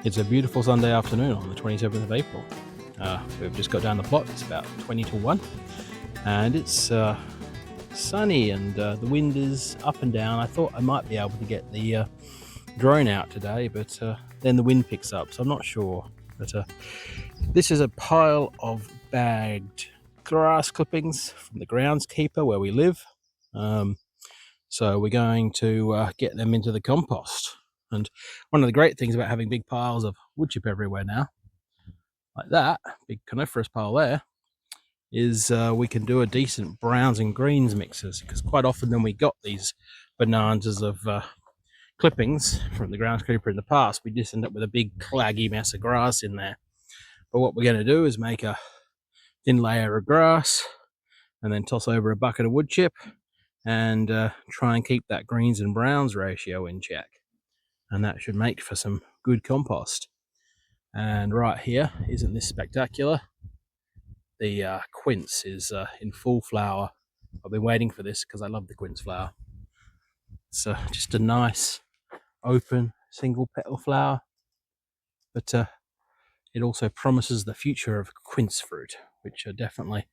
It's a beautiful Sunday afternoon on the 27th of April. We've just got down the plot. It's about 20 to 1 and it's sunny and the wind is up and down. I thought I might be able to get the drone out today, but then the wind picks up, so I'm not sure. But this is a pile of bagged grass clippings from the groundskeeper where we live. So we're going to get them into the compost. And one of the great things about having big piles of wood chip everywhere now, like that, big coniferous pile there, is we can do a decent browns and greens mixes, because quite often when we got these bonanzas of clippings from the groundskeeper in the past, we just end up with a big claggy mess of grass in there. But what we're going to do is make a thin layer of grass and then toss over a bucket of wood chip and try and keep that greens and browns ratio in check. And that should make for some good compost. And right here, isn't this spectacular? The quince is in full flower. I've been waiting for this because I love the quince flower. It's just a nice open single petal flower, but it also promises the future of quince fruit, which are definitely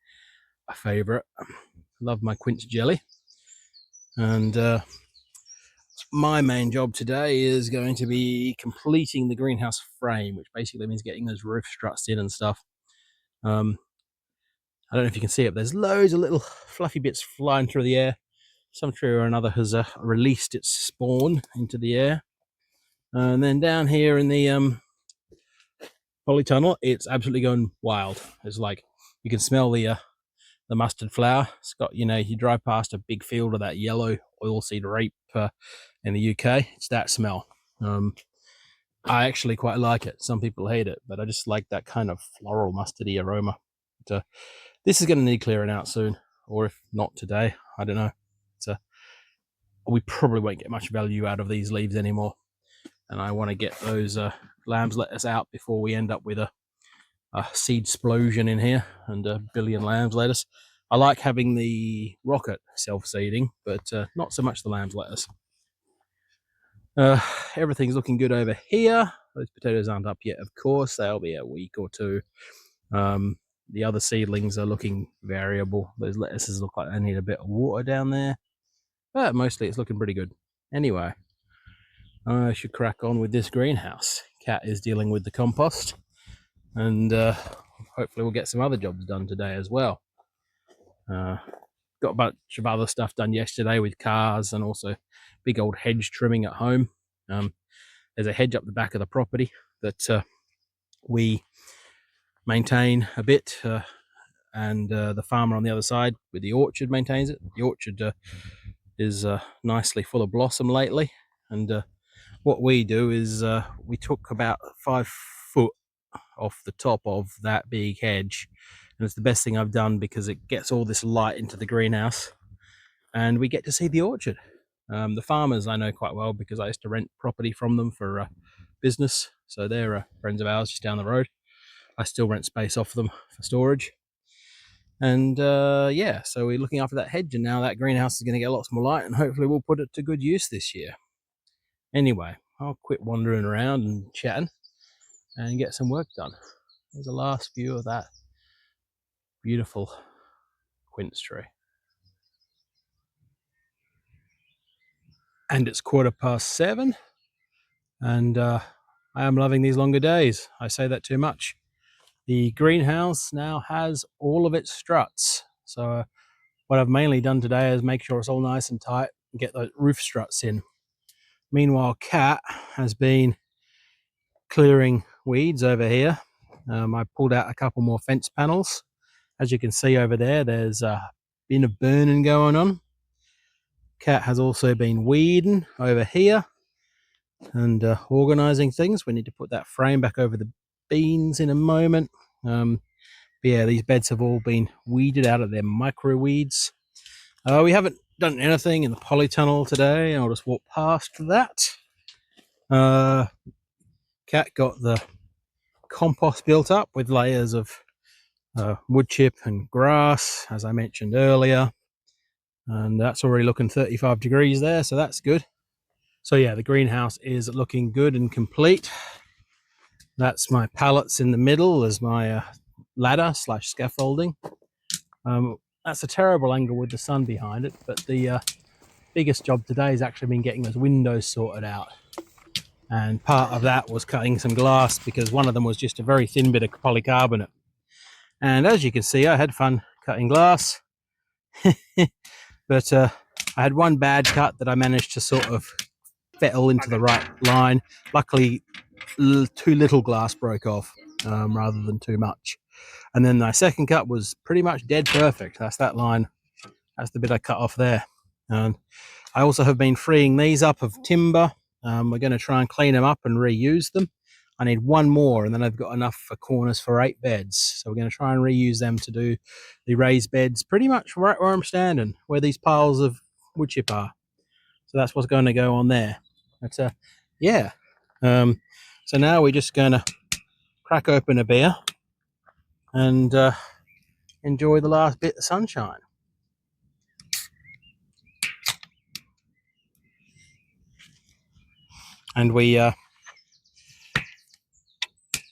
a favourite. Love my quince jelly. And my main job today is going to be completing the greenhouse frame, which basically means getting those roof struts in and stuff. I don't know if you can see it, but there's loads of little fluffy bits flying through the air. Some tree or another has released its spawn into the air. And then down here in the polytunnel, it's absolutely going wild. It's like you can smell the mustard flower. It's got, you drive past a big field of that yellow oilseed rape in the UK. It's that smell. I actually quite like it. Some people hate it, but I just like that kind of floral mustardy aroma. But, this is going to need clearing out soon, or if not today, I don't know. We probably won't get much value out of these leaves anymore, and I want to get those lamb's lettuce out before we end up with a seed explosion in here and a billion lamb's lettuce. I like having the rocket self-seeding, but not so much the lamb's lettuce. Everything's looking good over here. Those potatoes aren't up yet, of course. They'll be a week or two. The other seedlings are looking variable. Those lettuces look like they need a bit of water down there, but mostly it's looking pretty good. Anyway, I should crack on with this greenhouse. Kat is dealing with the compost, and hopefully we'll get some other jobs done today as well. Got a bunch of other stuff done yesterday with cars, and also big old hedge trimming at home. There's a hedge up the back of the property that we maintain a bit, and the farmer on the other side with the orchard maintains it. The orchard is nicely full of blossom lately, and what we do is we took about 5 foot off the top of that big hedge, and it's the best thing I've done because it gets all this light into the greenhouse and we get to see the orchard. The farmers I know quite well because I used to rent property from them for business, so they're friends of ours just down the road. I still rent space off them for storage. And yeah, so we're looking after that hedge, and now that greenhouse is going to get lots more light, and hopefully we'll put it to good use this year. Anyway, I'll quit wandering around and chatting and get some work done. There's a last view of that beautiful quince tree. And it's 7:15, and I am loving these longer days. I say that too much. The greenhouse now has all of its struts, so what I've mainly done today is make sure it's all nice and tight and get those roof struts in. Meanwhile, Kat has been clearing weeds over here. I pulled out a couple more fence panels. As you can see over there, there's a bit of burning going on. Kat has also been weeding over here and organising things. We need to put that frame back over the beans in a moment. But yeah, these beds have all been weeded out of their micro weeds. We haven't done anything in the polytunnel today. I'll just walk past that. Kat got the compost built up with layers of wood chip and grass, as I mentioned earlier, and that's already looking 35 degrees there, so that's good. So yeah, the greenhouse is looking good and complete. That's my pallets in the middle as my ladder slash scaffolding. That's a terrible angle with the sun behind it, but the biggest job today has actually been getting those windows sorted out. And part of that was cutting some glass because one of them was just a very thin bit of polycarbonate. And as you can see, I had fun cutting glass. But I had one bad cut that I managed to sort of fettle into the right line. Luckily, too little glass broke off rather than too much. And then my second cut was pretty much dead perfect. That's that line. That's the bit I cut off there. And I also have been freeing these up of timber. We're going to try and clean them up and reuse them. I need one more, and then I've got enough for corners for 8 beds. So we're going to try and reuse them to do the raised beds pretty much right where I'm standing, where these piles of wood chip are. So that's what's going to go on there. But yeah. So now we're just going to crack open a beer and enjoy the last bit of sunshine. And we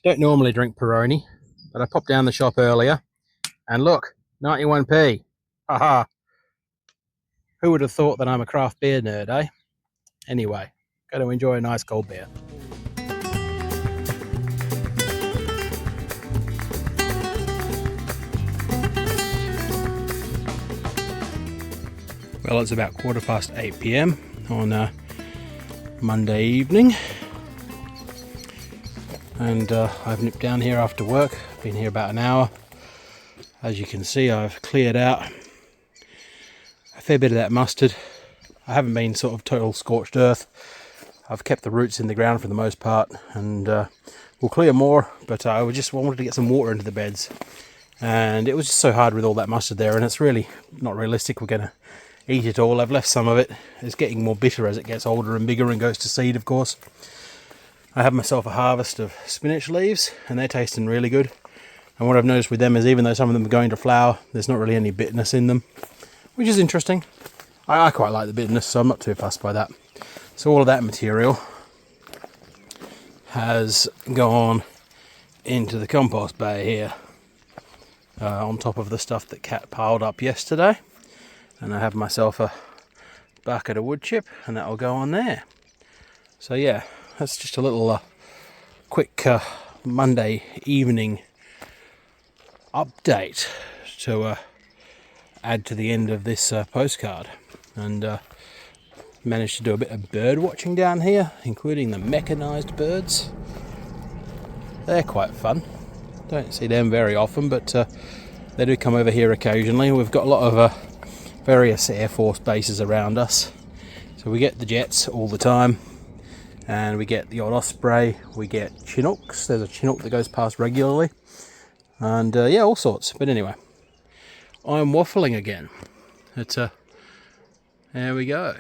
don't normally drink Peroni, but I popped down the shop earlier and look, 91p. Haha. Who would have thought that I'm a craft beer nerd, eh? Anyway, got to enjoy a nice cold beer. Well, it's about 8:15 p.m. on Monday evening, and I've nipped down here after work. Been here about an hour. As you can see, I've cleared out a fair bit of that mustard. I haven't been sort of total scorched earth. I've kept the roots in the ground for the most part, and we'll clear more, but I just wanted to get some water into the beds, and it was just so hard with all that mustard there, and it's really not realistic we're going to eat it all. I've left some of it. It's getting more bitter as it gets older and bigger and goes to seed, of course. I have myself a harvest of spinach leaves, and they're tasting really good. And what I've noticed with them is even though some of them are going to flower, there's not really any bitterness in them, which is interesting. I quite like the bitterness, so I'm not too fussed by that. So all of that material has gone into the compost bay here, on top of the stuff that Kat piled up yesterday. And I have myself a bucket of wood chip, and that'll go on there. So yeah, that's just a little quick Monday evening update to add to the end of this postcard. And managed to do a bit of bird watching down here, including the mechanised birds. They're quite fun. Don't see them very often, but they do come over here occasionally. We've got a lot of various Air Force bases around us, so we get the jets all the time, and we get the odd osprey, we get chinooks. There's a chinook that goes past regularly, and yeah, all sorts. But anyway, I'm waffling again. It's there we go.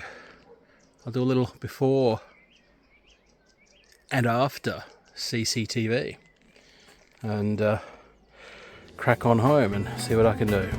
I'll do a little before and after CCTV, and crack on home and see what I can do.